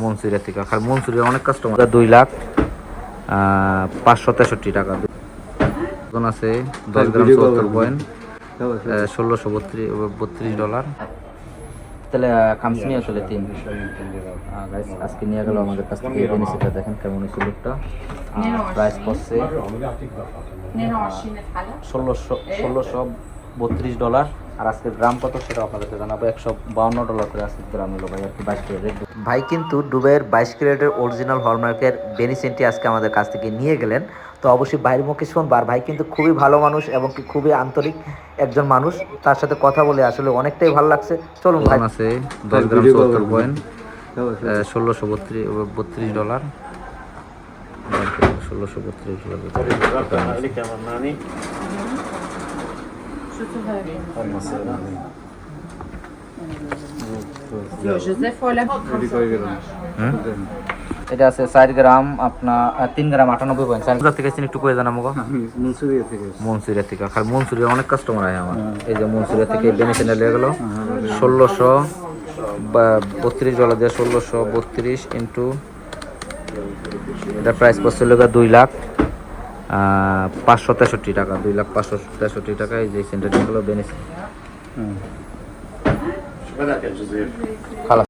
মনসুরিয়া থেকে খালি মনসুরিয়া অনেক কাস্টমার 2,05,563 টাকা ওজন আছে 10 গ্রাম 74 পয়েন্ট 1632 তাহলে খামস নিয়ে আসলে 3 গাইস আজকে নিয়ে গেল আমাদের কাছ থেকে বেনিফিটটা দেখেন কেমন হয়েছে লুকটা প্রাইস পড়ছে $1632 আর আজকের গ্রাম কত সেটা আপনাদেরকে জানাবো $152 করে আজকের গ্রাম হলো ভাই আর কি 22 ক্যারেট ভাই কিন্তু দুবাইয়ের 22 ক্যারেটের অরিজিনাল হলমার্কের বেনিসেন্টি আজকে আমাদের কাছ থেকে নিয়ে গেলেন তো অবশ্যই বাইরের মুখে শুনবার ভাই কিন্তু খুবই ভালো মানুষ এবং কি খুবই আন্তরিক একজন মানুষ তার সাথে কথা বলে আসলে অনেকটাই ভালো লাগছে চলুন ভাই আছে 10 গ্রাম 74 পয়েন্ট $1632 এটা আছে 4 গ্রাম আপনার 3 গ্রাম 98 পয়েন্ট 4 থেকে একটু করে জানাবো মনসুরিয়া থেকে খালি মনসুরিয়া অনেক কাস্টমার আয় আমার এই যে মনসুরিয়া থেকে বেনিফিট নিয়ে গেল $1632 দিয়ে 1632 ইন্টু এটা প্রাইস পড়ছে 2,05,63 টাকা 2,05,63 টাকা এই যে সেন্টারটা হলো বেনিফিট